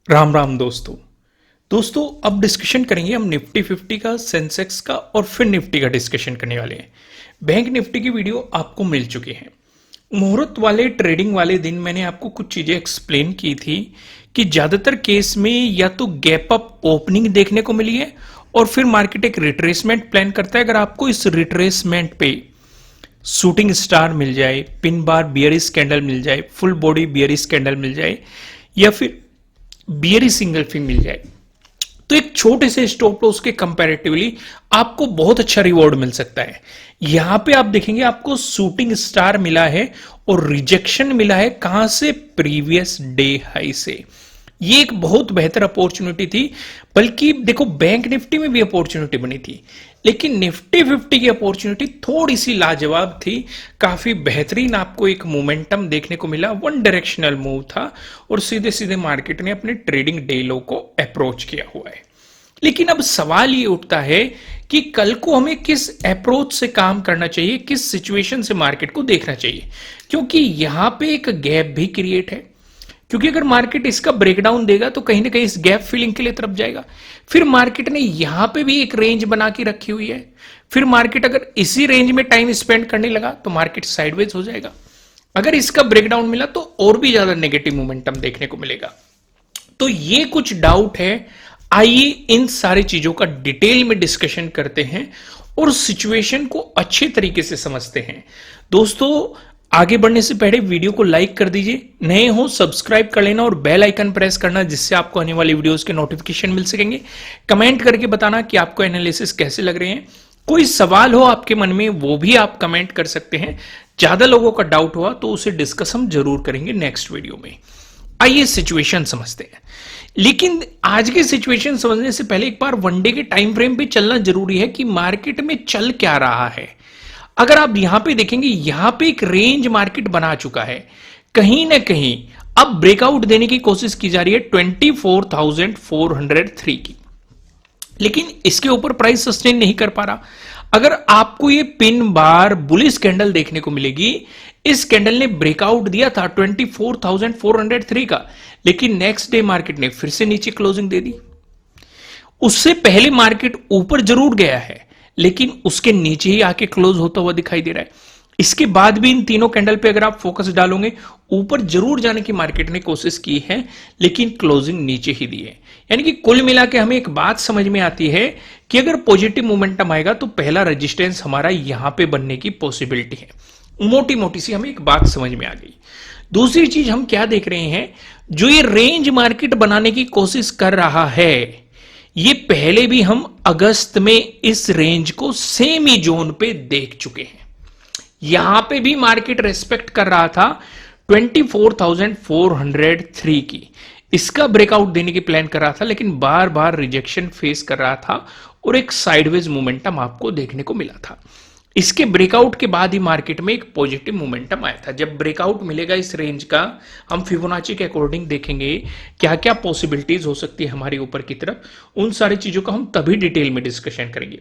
राम राम दोस्तों अब डिस्कशन करेंगे हम निफ्टी 50 का, सेंसेक्स का और फिर निफ्टी का डिस्कशन करने वाले हैं। बैंक निफ्टी की वीडियो आपको मिल चुकी है। मुहूर्त वाले ट्रेडिंग वाले दिन मैंने आपको कुछ चीजें एक्सप्लेन की थी कि ज्यादातर केस में या तो गैप अप ओपनिंग देखने को मिली है और फिर मार्केट एक रिट्रेसमेंट प्लान करता है। अगर आपको इस रिट्रेसमेंट पे शूटिंग स्टार मिल जाए, पिन बार बियरिश कैंडल मिल जाए, फुल बॉडी बियरिश कैंडल मिल जाए या फिर बियरी सिंगल फिंग मिल जाए तो एक छोटे से स्टॉप लॉस के कंपैरेटिवली आपको बहुत अच्छा रिवॉर्ड मिल सकता है। यहां पे आप देखेंगे आपको शूटिंग स्टार मिला है और रिजेक्शन मिला है कहां से? प्रीवियस डे हाई से। ये एक बहुत बेहतर अपॉर्चुनिटी थी। बल्कि देखो बैंक निफ्टी में भी अपॉर्चुनिटी बनी थी, लेकिन निफ्टी 50 की अपॉर्चुनिटी थोड़ी सी लाजवाब थी। काफी बेहतरीन आपको एक मोमेंटम देखने को मिला, वन डायरेक्शनल मूव था और सीधे सीधे मार्केट ने अपने ट्रेडिंग डे लो को अप्रोच किया हुआ है। लेकिन अब सवाल ये उठता है कि कल को हमें किस अप्रोच से काम करना चाहिए, किस सिचुएशन से मार्केट को देखना चाहिए, क्योंकि यहां पे एक गैप भी क्रिएट है। क्योंकि अगर मार्केट इसका ब्रेकडाउन देगा तो कहीं ना कहीं इस गैप फिलिंग के लिए तरफ जाएगा। फिर मार्केट ने यहां पे भी एक रेंज बना के रखी हुई है। फिर मार्केट अगर इसी रेंज में टाइम स्पेंड करने लगा तो मार्केट साइडवेज हो जाएगा। अगर इसका ब्रेकडाउन मिला तो और भी ज्यादा नेगेटिव मोमेंटम देखने को मिलेगा। तो ये कुछ डाउट है। आइए इन सारी चीजों का डिटेल में डिस्कशन करते हैं और सिचुएशन को अच्छे तरीके से समझते हैं। दोस्तों आगे बढ़ने से पहले वीडियो को लाइक कर दीजिए, नए हो सब्सक्राइब कर लेना और बेल आइकन प्रेस करना, जिससे आपको आने वाली वीडियोस के नोटिफिकेशन मिल सकेंगे। कमेंट करके बताना कि आपको एनालिसिस कैसे लग रहे हैं। कोई सवाल हो आपके मन में वो भी आप कमेंट कर सकते हैं। ज्यादा लोगों का डाउट हुआ तो उसे डिस्कस हम जरूर करेंगे नेक्स्ट वीडियो में। आइए सिचुएशन समझते हैं। लेकिन आज की सिचुएशन समझने से पहले एक बार वनडे के टाइम फ्रेम पे चलना जरूरी है कि मार्केट में चल क्या रहा है। अगर आप यहां पे देखेंगे, यहां पे एक रेंज मार्केट बना चुका है। कहीं ना कहीं अब ब्रेकआउट देने की कोशिश की जा रही है 24,403 की, लेकिन इसके ऊपर प्राइस सस्टेन नहीं कर पा रहा। अगर आपको ये पिन बार बुलिश कैंडल देखने को मिलेगी, इस कैंडल ने ब्रेकआउट दिया था 24,403 का, लेकिन नेक्स्ट डे मार्केट ने फिर से नीचे क्लोजिंग दे दी। उससे पहले मार्केट ऊपर जरूर गया है, लेकिन उसके नीचे ही आके क्लोज होता हुआ दिखाई दे रहा है। इसके बाद भी इन तीनों कैंडल पे अगर आप फोकस डालोगे, ऊपर जरूर जाने की मार्केट ने कोशिश की है, लेकिन क्लोजिंग नीचे ही दी है। यानी कि कुल मिला के हमें एक बात समझ में आती है कि अगर पॉजिटिव मोमेंटम आएगा तो पहला रेजिस्टेंस हमारा यहां पे बनने की पॉसिबिलिटी है। मोटी मोटी सी हमें एक बात समझ में आ गई। दूसरी चीज हम क्या देख रहे हैं, जो ये रेंज मार्केट बनाने की कोशिश कर रहा है, ये पहले भी हम अगस्त में इस रेंज को सेम ही जोन पे देख चुके हैं। यहां पे भी मार्केट रेस्पेक्ट कर रहा था 24,403 की, इसका ब्रेकआउट देने की प्लान कर रहा था, लेकिन बार बार रिजेक्शन फेस कर रहा था और एक साइडवेज मोमेंटम आपको देखने को मिला था। इसके ब्रेकआउट के बाद ही मार्केट में एक पॉजिटिव मोमेंटम आया था। जब ब्रेकआउट मिलेगा इस रेंज का, हम फिबोनाची के अकॉर्डिंग देखेंगे क्या क्या पॉसिबिलिटीज हो सकती है हमारे ऊपर की तरफ। उन सारी चीजों का हम तभी डिटेल में डिस्कशन करेंगे।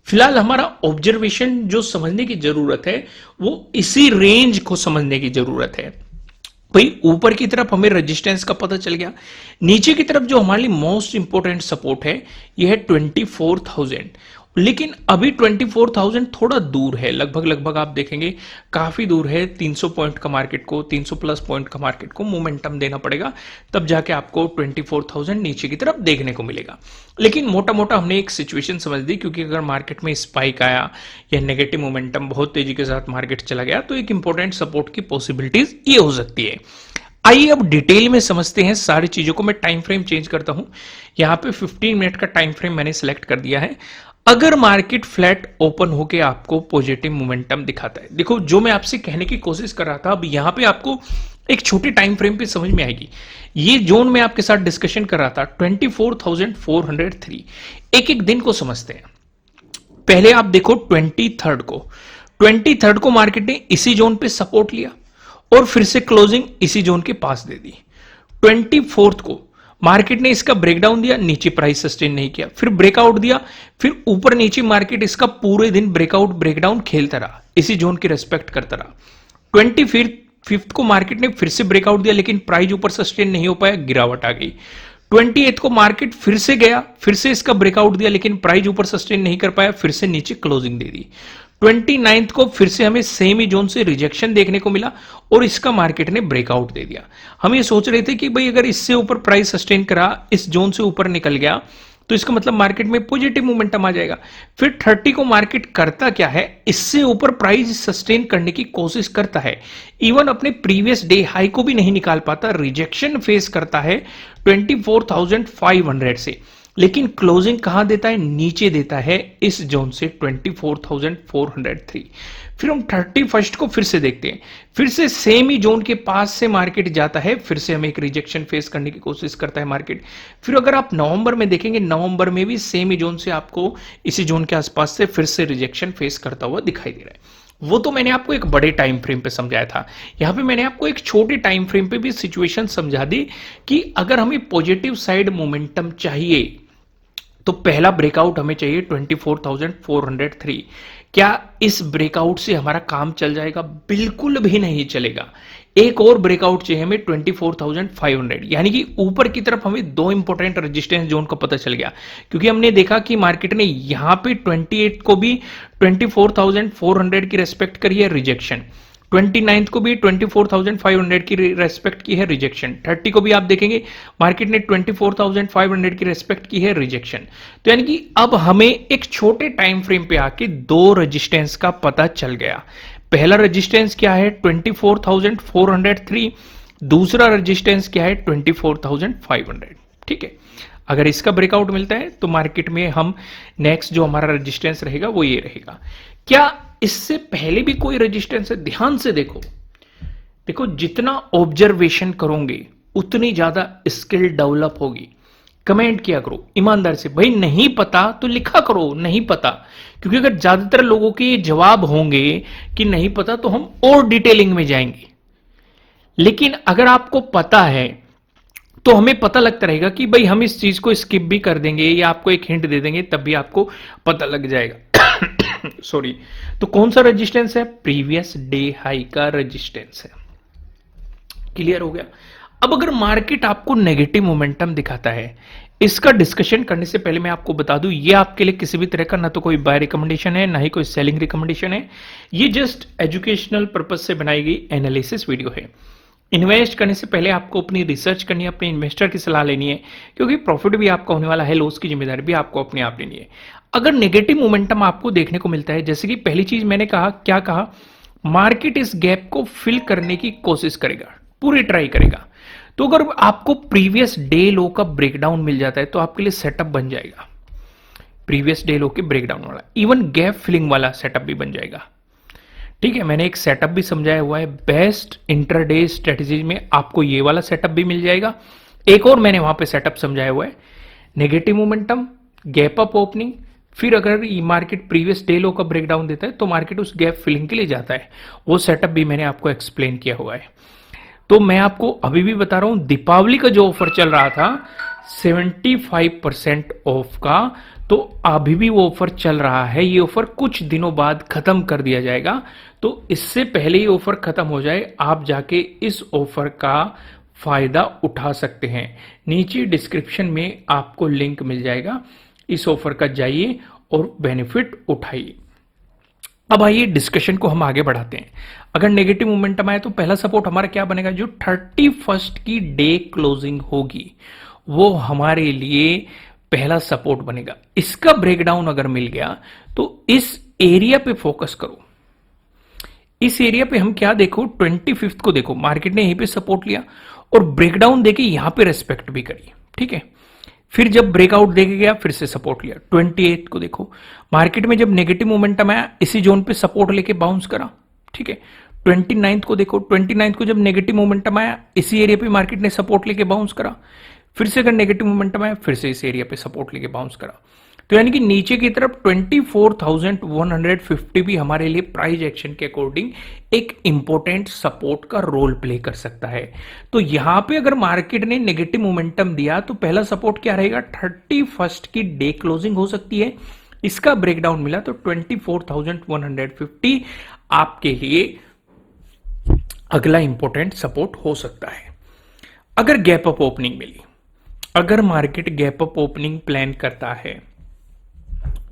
फिलहाल हमारा ऑब्जर्वेशन जो समझने की जरूरत है वो इसी रेंज को समझने की जरूरत है। भाई ऊपर की तरफ हमें रेजिस्टेंस का पता चल गया, नीचे की तरफ जो हमारे लिए मोस्ट इंपोर्टेंट सपोर्ट है यह है 24,000। लेकिन अभी 24,000 थोड़ा दूर है, लगभग आप देखेंगे काफी दूर है। 300 पॉइंट का मार्केट को, 300 प्लस पॉइंट का मार्केट को मोमेंटम देना पड़ेगा, तब जाके आपको 24,000 नीचे की तरफ देखने को मिलेगा। लेकिन मोटा मोटा हमने एक सिचुएशन समझ ली, क्योंकि अगर मार्केट में स्पाइक आया या नेगेटिव मोमेंटम बहुत तेजी के साथ मार्केट चला गया तो एक इंपॉर्टेंट सपोर्ट की पॉसिबिलिटीज ये हो सकती है। आइए अब डिटेल में समझते हैं सारी चीजों को। मैं टाइम फ्रेम चेंज करता हूं, यहां पे 15 मिनट का टाइम फ्रेम मैंने सिलेक्ट कर दिया है। अगर मार्केट फ्लैट ओपन होके आपको पॉजिटिव मोमेंटम दिखाता है, देखो जो मैं आपसे कहने की कोशिश कर रहा था, अब यहां पे आपको एक छोटे टाइम फ्रेम पे समझ में आएगी। ये जोन मैं आपके साथ डिस्कशन कर रहा था 24,403। एक एक दिन को समझते हैं। पहले आप देखो 23rd को मार्केट ने इसी जोन पे सपोर्ट लिया और फिर से क्लोजिंग इसी जोन के पास दे दी। 24th को मार्केट ने इसका ब्रेकडाउन दिया, नीचे प्राइस सस्टेन नहीं किया, फिर ब्रेकआउट दिया, फिर ऊपर नीचे मार्केट इसका पूरे दिन ब्रेकआउट ब्रेकडाउन खेलता रहा, इसी जोन की रेस्पेक्ट करता रहा। 25th को मार्केट ने फिर से ब्रेकआउट दिया, लेकिन प्राइस ऊपर सस्टेन नहीं हो पाया, गिरावट आ गई। 28 को मार्केट फिर से गया, फिर से इसका ब्रेकआउट दिया, लेकिन प्राइस ऊपर सस्टेन नहीं कर पाया, फिर से नीचे क्लोजिंग दे दी। 29 को फिर से हमें सेम ही जोन से रिजेक्शन देखने को मिला और इसका मार्केट ने ब्रेकआउट दे दिया। हम ये सोच रहे थे कि भाई अगर इससे ऊपर प्राइस सस्टेन करा, इस जोन से ऊपर निकल गया, तो इसका मतलब मार्केट में पॉजिटिव मोमेंटम आ जाएगा। फिर 30 को मार्केट करता क्या है, इससे ऊपर प्राइस सस्टेन करने की कोशिश करता है, इवन अपने प्रीवियस डे हाई को भी नहीं निकाल पाता, रिजेक्शन फेस करता है 24,500 से, लेकिन क्लोजिंग कहां देता है, नीचे देता है इस जोन से 24,403। फिर हम 31 को फिर से देखते हैं, फिर से सेम ही जोन के पास से मार्केट जाता है, फिर से हमें एक रिजेक्शन फेस करने की कोशिश करता है मार्केट। फिर अगर आप नवंबर में देखेंगे, नवंबर में भी सेम ही जोन से आपको इसी जोन के आसपास से फिर से रिजेक्शन फेस करता हुआ दिखाई दे रहा है। वो तो मैंने आपको एक बड़े टाइम फ्रेम पे समझाया था, यहां पे मैंने आपको एक छोटे टाइम फ्रेम पे भी सिचुएशन समझा दी कि अगर हमें पॉजिटिव साइड मोमेंटम चाहिए तो पहला ब्रेकआउट हमें चाहिए 24,403। क्या इस ब्रेकआउट से हमारा काम चल जाएगा? बिल्कुल भी नहीं चलेगा। एक और ब्रेकआउट चाहिए हमें 24,500, यानी कि ऊपर की तरफ हमें दो इंपॉर्टेंट रेजिस्टेंस जोन का पता चल गया, क्योंकि हमने देखा कि मार्केट ने यहां पे 28 को भी 24,400 की रेस्पेक्ट करी है, रिजेक्शन। 29 को भी 24,500 की रेस्पेक्ट की है, रिजेक्शन। 30 को भी आप देखेंगे मार्केट ने 24,500 की रेस्पेक्ट की है, रिजेक्शन। तो यानी कि अब हमें एक छोटे टाइम फ्रेम पे आके दो रेजिस्टेंस का पता चल गया। पहला रेजिस्टेंस क्या है, 24,403। दूसरा रेजिस्टेंस क्या है, 24,500। ठीक है, अगर इसका ब्रेकआउट मिलता है तो मार्केट में हम नेक्स्ट जो हमारा रेजिस्टेंस रहेगा वो ये रहेगा। क्या इससे पहले भी कोई रेजिस्टेंस है? ध्यान से देखो, देखो जितना ऑब्जर्वेशन करोगे उतनी ज्यादा स्किल डेवलप होगी। कमेंट किया करो ईमानदार से, भाई नहीं पता तो लिखा करो नहीं पता, क्योंकि अगर ज्यादातर लोगों के जवाब होंगे कि नहीं पता तो हम और डिटेलिंग में जाएंगे। लेकिन अगर आपको पता है तो हमें पता लगता रहेगा कि भाई हम इस चीज को स्किप भी कर देंगे या आपको एक हिंट दे देंगे, तब भी आपको पता लग जाएगा। सॉरी। तो कौन सा रेजिस्टेंस है? प्रीवियस डे हाई का रेजिस्टेंस है। क्लियर हो गया? अब अगर मार्केट आपको नेगेटिव मोमेंटम दिखाता है, इसका डिस्कशन करने से पहले मैं आपको बता दूं, ये आपके लिए किसी भी तरह का ना तो कोई बाय रिकमेंडेशन है, ना ही कोई सेलिंग रिकमेंडेशन है। ये जस्ट एजुकेशनल पर्पज से बनाई गई एनालिसिस वीडियो है। इन्वेस्ट करने से पहले आपको अपनी रिसर्च करनी है, अपने इन्वेस्टर की सलाह लेनी है, क्योंकि प्रॉफिट भी आपका होने वाला है, लॉस की जिम्मेदारी भी आपको अपने आप लेनी है। अगर नेगेटिव मोमेंटम आपको देखने को मिलता है, जैसे कि पहली चीज मैंने कहा, क्या कहा, मार्केट इस गैप को फिल करने की कोशिश करेगा, पूरी ट्राई करेगा। तो अगर आपको प्रीवियस डे लो का ब्रेकडाउन मिल जाता है तो आपके लिए सेटअप बन जाएगा, प्रीवियस डे लो के ब्रेकडाउन वाला, इवन गैप फिलिंग वाला सेटअप भी बन जाएगा। ठीक है, मैंने एक सेटअप भी समझाया हुआ है, बेस्ट इंटरडे स्ट्रेटेजी में आपको ये वाला सेटअप भी मिल जाएगा। एक और मैंने वहां पे सेटअप समझाया हुआ है, negative momentum, gap up opening, फिर अगर ये मार्केट प्रीवियस डे लो का ब्रेकडाउन देता है तो मार्केट उस गैप फिलिंग के लिए जाता है, वो सेटअप भी मैंने आपको एक्सप्लेन किया हुआ है। तो मैं आपको अभी भी बता रहा हूं, दीपावली का जो ऑफर चल रहा था 75% ऑफ का, तो अभी भी वो ऑफर चल रहा है। ये ऑफर कुछ दिनों बाद खत्म कर दिया जाएगा, तो इससे पहले ही ऑफर खत्म हो जाए आप जाके इस ऑफर का फायदा उठा सकते हैं। नीचे डिस्क्रिप्शन में आपको लिंक मिल जाएगा, इस ऑफर का जाइए और बेनिफिट उठाइए। अब आइए डिस्कशन को हम आगे बढ़ाते हैं। अगर नेगेटिव मोमेंटम आए तो पहला सपोर्ट हमारा क्या बनेगा, जो 31 की डे क्लोजिंग होगी वो हमारे लिए पहला सपोर्ट बनेगा। इसका ब्रेकडाउन अगर मिल गया तो इस एरिया पे फोकस करो। इस एरिया पे हम क्या देखो, 25 को देखो, मार्केट ने यहीं पे सपोर्ट लिया और ब्रेकडाउन देके यहां पे रेस्पेक्ट भी करी। ठीक है, फिर जब ब्रेकआउट देके गया फिर से सपोर्ट लिया। 28 को देखो, मार्केट में जब नेगेटिव मोमेंटम आया इसी जोन पे सपोर्ट लेके बाउंस करा। ठीक है, 29 को देखो, 29 को जब नेगेटिव मोमेंटम आया इसी एरिया पे मार्केट ने सपोर्ट लेके बाउंस करा। फिर से अगर नेगेटिव मोमेंटम आया फिर से इस एरिया पे सपोर्ट लेके बाउंस करा। तो यानी कि नीचे की तरफ 24,150 भी हमारे लिए प्राइस एक्शन के अकॉर्डिंग एक इंपॉर्टेंट सपोर्ट का रोल प्ले कर सकता है। तो यहां पे अगर मार्केट ने नेगेटिव मोमेंटम दिया तो पहला सपोर्ट क्या रहेगा, 31 की डे क्लोजिंग हो सकती है। इसका ब्रेकडाउन मिला तो 24,150 आपके लिए अगला इंपॉर्टेंट सपोर्ट हो सकता है। अगर गैप अप ओपनिंग मिली, अगर market gap up opening plan करता है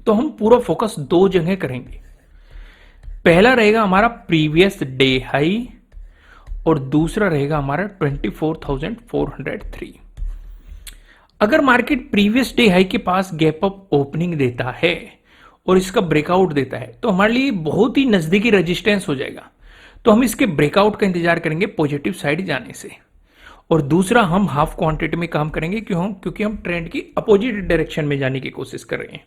तो हम पूरा फोकस दो जगह करेंगे। पहला रहेगा हमारा प्रीवियस डे हाई और दूसरा रहेगा हमारा 24,403। अगर मार्केट प्रीवियस डे हाई के पास गैप अप ओपनिंग देता है और इसका ब्रेकआउट देता है तो हमारे लिए बहुत ही नजदीकी रेजिस्टेंस हो जाएगा। तो हम इसके ब्रेकआउट का इंतजार करेंगे पॉजिटिव साइड जाने से, और दूसरा हम हाफ क्वांटिटी में काम करेंगे क्योंकि हम ट्रेंड की अपोजिट डायरेक्शन में जाने की कोशिश कर रहे हैं।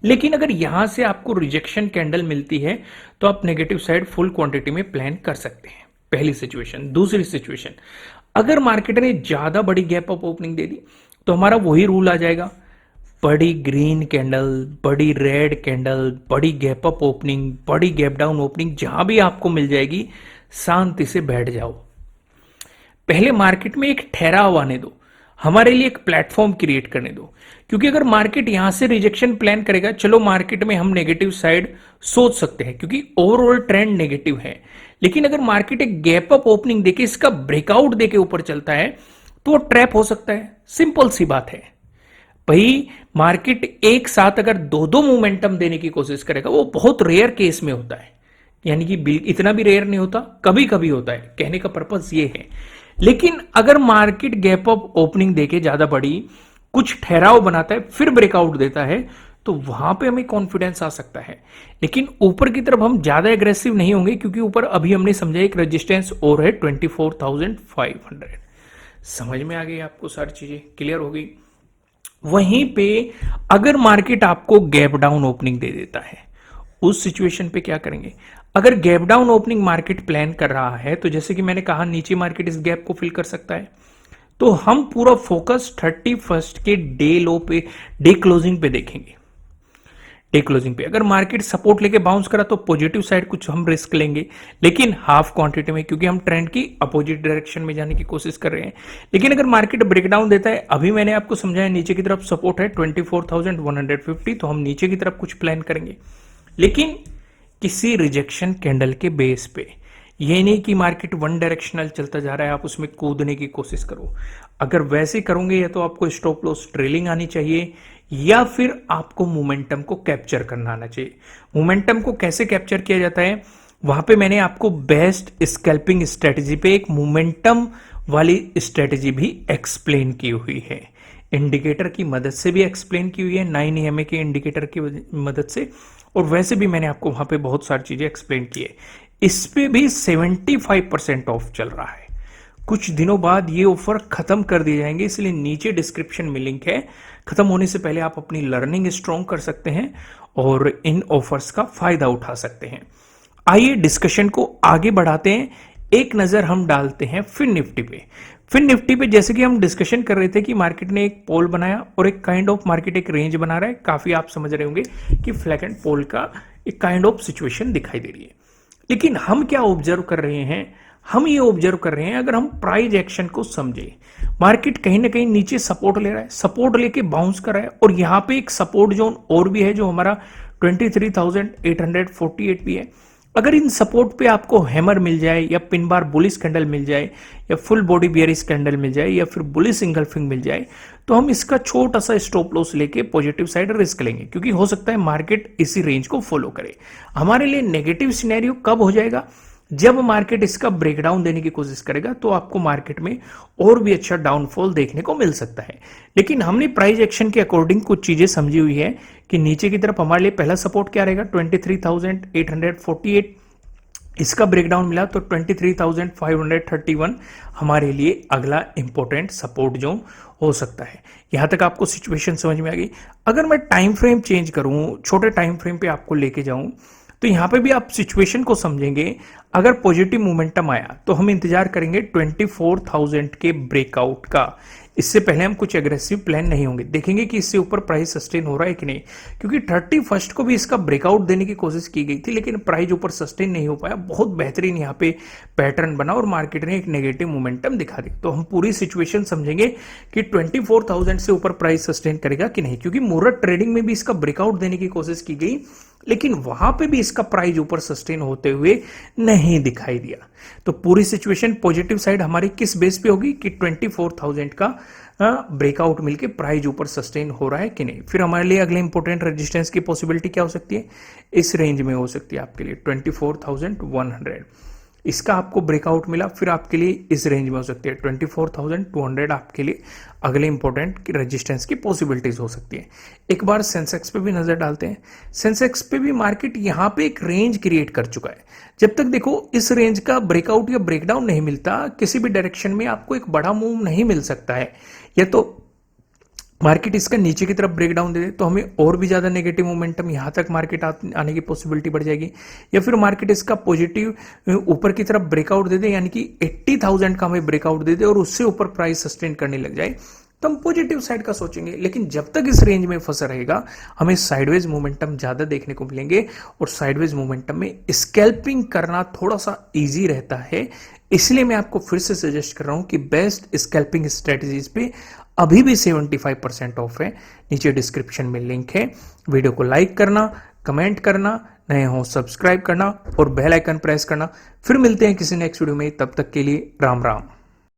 लेकिन अगर यहां से आपको रिजेक्शन कैंडल मिलती है तो आप नेगेटिव साइड फुल क्वांटिटी में प्लान कर सकते हैं, पहली सिचुएशन। दूसरी सिचुएशन, अगर मार्केट ने ज्यादा बड़ी गैप अप ओपनिंग दे दी तो हमारा वही रूल आ जाएगा, बड़ी ग्रीन कैंडल, बड़ी रेड कैंडल, बड़ी गैप अप ओपनिंग, बड़ी गैप डाउन ओपनिंग जहां भी आपको मिल जाएगी शांति से बैठ जाओ। पहले मार्केट में एक ठहराव आने दो, हमारे लिए एक प्लेटफॉर्म क्रिएट करने दो। क्योंकि अगर मार्केट यहां से रिजेक्शन प्लान करेगा, चलो मार्केट में हम नेगेटिव साइड सोच सकते हैं क्योंकि ओवरऑल ट्रेंड नेगेटिव है। लेकिन अगर मार्केट एक गैप अप ओपनिंग देके इसका ब्रेकआउट देके ऊपर चलता है तो वो ट्रैप हो सकता है। सिंपल सी बात है भाई, मार्केट एक साथ अगर दो दो मोमेंटम देने की कोशिश करेगा, वो बहुत रेयर केस में होता है, यानी कि इतना भी रेयर नहीं होता, कभी कभी होता है। कहने का पर्पस ये है। लेकिन अगर मार्केट गैप अप ओपनिंग देके ज्यादा बड़ी कुछ ठहराव बनाता है फिर ब्रेकआउट देता है तो वहां पे हमें कॉन्फिडेंस आ सकता है। लेकिन ऊपर की तरफ हम ज्यादा एग्रेसिव नहीं होंगे क्योंकि ऊपर अभी हमने समझा एक रेजिस्टेंस और है 24,500। समझ में आ गई आपको, सारी चीजें क्लियर हो गई। वहीं पे अगर मार्केट आपको गैप डाउन ओपनिंग दे देता है, उस सिचुएशन पे क्या करेंगे? अगर gap down opening market plan कर रहा है तो जैसे कि मैंने कहा नीचे मार्केट इस गैप को फिल कर सकता है, तो हम पूरा फोकस 31 के डे लो पे, डे क्लोजिंग पे देखेंगे। डे क्लोजिंग पे अगर मार्केट सपोर्ट लेके बाउंस करा तो पॉजिटिव साइड कुछ हम रिस्क लेंगे, लेकिन हाफ क्वांटिटी में, क्योंकि हम ट्रेंड की अपोजिट डायरेक्शन में जाने की कोशिश कर रहे हैं। लेकिन अगर मार्केट ब्रेकडाउन देता है, अभी मैंने आपको समझाया नीचे की तरफ सपोर्ट है 24,150, तो हम नीचे की तरफ कुछ प्लान करेंगे, लेकिन किसी रिजेक्शन कैंडल के बेस पे। ये नहीं कि मार्केट वन डायरेक्शनल चलता जा रहा है आप उसमें कूदने की कोशिश करो। अगर वैसे करोगे या तो आपको स्टॉप लॉस ट्रेलिंग आनी चाहिए या फिर आपको मोमेंटम को कैप्चर करना आना चाहिए। मोमेंटम को कैसे कैप्चर किया जाता है, वहां पे मैंने आपको बेस्ट स्कैल्पिंग स्ट्रेटेजी पे एक मोमेंटम वाली स्ट्रेटेजी भी एक्सप्लेन की हुई है, इंडिकेटर की मदद से भी एक्सप्लेन की हुई है, 9 EMA के इंडिकेटर की मदद से, और वैसे भी मैंने आपको वहां पे बहुत सारी चीजें एक्सप्लेन की है। इस पे भी 75% ऑफ चल रहा है। कुछ दिनों बाद ये ऑफर खत्म कर दिए जाएंगे, इसलिए नीचे डिस्क्रिप्शन में लिंक है। खत्म होने से पहले आप अपनी लर्निंग स्ट्रॉन्ग कर सकते हैं और इन ऑफर्स का फायदा उठा सकते हैं। आइए डिस्कशन को आगे बढ़ाते हैं। एक नजर हम डालते हैं फिन निफ्टी पे। फिन निफ्टी पे जैसे कि हम डिस्कशन कर रहे थे कि मार्केट ने एक पोल बनाया और एक काइंड ऑफ मार्केट एक रेंज बना रहा है। काफी आप समझ रहे होंगे कि फ्लैग एंड पोल का एक काइंड ऑफ सिचुएशन दिखाई दे रही है। लेकिन हम क्या ऑब्जर्व कर रहे हैं? हम ये ऑब्जर्व कर रहे हैं, अगर हम प्राइस एक्शन को समझे, मार्केट कहीं ना कहीं नीचे सपोर्ट ले रहा है, सपोर्ट लेके बाउंस कर रहा है, और यहां पे एक सपोर्ट जोन और भी है जो हमारा 23,848 भी है। अगर इन सपोर्ट पे आपको हैमर मिल जाए या पिन बार बुलिश कैंडल मिल जाए या फुल बॉडी बियरिश कैंडल मिल जाए या फिर बुलिश इंगल्फिंग मिल जाए, तो हम इसका छोटा सा स्टॉप लॉस लेके पॉजिटिव साइड रिस्क लेंगे, क्योंकि हो सकता है मार्केट इसी रेंज को फॉलो करे। हमारे लिए नेगेटिव सिनेरियो कब हो जाएगा? जब मार्केट इसका ब्रेकडाउन देने की कोशिश करेगा, तो आपको मार्केट में और भी अच्छा डाउनफॉल देखने को मिल सकता है। लेकिन हमने प्राइस एक्शन के अकॉर्डिंग कुछ चीजें समझी हुई है कि नीचे की तरफ हमारे लिए पहला सपोर्ट क्या रहेगा, 23,848। इसका ब्रेकडाउन मिला तो 23,531 हमारे लिए अगला इंपॉर्टेंट सपोर्ट जोन हो सकता है। यहां तक आपको सिचुएशन समझ में आ गई। अगर मैं टाइम फ्रेम चेंज करूं, छोटे टाइम फ्रेम पे आपको लेके जाऊं, तो यहां पे भी आप सिचुएशन को समझेंगे। अगर पॉजिटिव मोमेंटम आया तो हम इंतजार करेंगे 24,000 के ब्रेकआउट का। इससे पहले हम कुछ एग्रेसिव प्लान नहीं होंगे, देखेंगे कि इससे ऊपर प्राइस सस्टेन हो रहा है कि नहीं, क्योंकि 31 को भी इसका ब्रेकआउट देने की कोशिश की गई थी, लेकिन प्राइस ऊपर सस्टेन नहीं हो पाया। बहुत बेहतरीन यहाँ पे पैटर्न बना और मार्केट ने एक नेगेटिव मोमेंटम दिखा दी। तो हम पूरी सिचुएशन समझेंगे कि 24,000 से ऊपर प्राइस सस्टेन करेगा कि नहीं, क्योंकि मुहूर्त ट्रेडिंग में भी इसका ब्रेकआउट देने की कोशिश की गई लेकिन वहां पे भी इसका प्राइस ऊपर सस्टेन होते हुए नहीं दिखाई दिया। तो पूरी सिचुएशन पॉजिटिव साइड हमारी किस बेस पे होगी कि 24,000 का ब्रेकआउट मिलके प्राइस ऊपर सस्टेन हो रहा है कि नहीं। फिर हमारे लिए अगले इंपॉर्टेंट रेजिस्टेंस की पॉसिबिलिटी क्या हो सकती है, इस रेंज में हो सकती है आपके लिए 24,100। इसका आपको ब्रेकआउट मिला, फिर आपके लिए इस रेंज में हो सकती है 24,200 आपके लिए अगले इंपॉर्टेंट रेजिस्टेंस की पॉसिबिलिटीज हो सकती है। एक बार सेंसेक्स पे भी नजर डालते हैं। सेंसेक्स पे भी मार्केट यहां पे एक रेंज क्रिएट कर चुका है। जब तक देखो इस रेंज का ब्रेकआउट या ब्रेकडाउन नहीं मिलता, किसी भी डायरेक्शन में आपको एक बड़ा मूव नहीं मिल सकता है। या तो मार्केट इसका नीचे की तरफ ब्रेकडाउन दे दे तो हमें और भी ज्यादा नेगेटिव मोमेंटम यहां तक मार्केट आने की पॉसिबिलिटी बढ़ जाएगी, या फिर मार्केट इसका पॉजिटिव ऊपर की तरफ ब्रेकआउट दे दे, यानी कि 80,000 का हमें ब्रेकआउट दे दे और उससे ऊपर प्राइस सस्टेन करने लग जाए, तो हम पॉजिटिव साइड का सोचेंगे। लेकिन जब तक इस रेंज में फंसा रहेगा हमें साइडवेज मोमेंटम ज्यादा देखने को मिलेंगे, और साइडवेज मोमेंटम में स्कैल्पिंग करना थोड़ा सा इजी रहता है। इसलिए मैं आपको फिर से सजेस्ट कर रहा हूं कि बेस्ट स्कैल्पिंग स्ट्रेटजीज पे अभी भी 75% ऑफ है। नीचे डिस्क्रिप्शन में लिंक है। वीडियो को लाइक करना, कमेंट करना, नए हो सब्सक्राइब करना और बेल आइकन प्रेस करना। फिर मिलते हैं किसी नेक्स्ट वीडियो में, तब तक के लिए राम राम।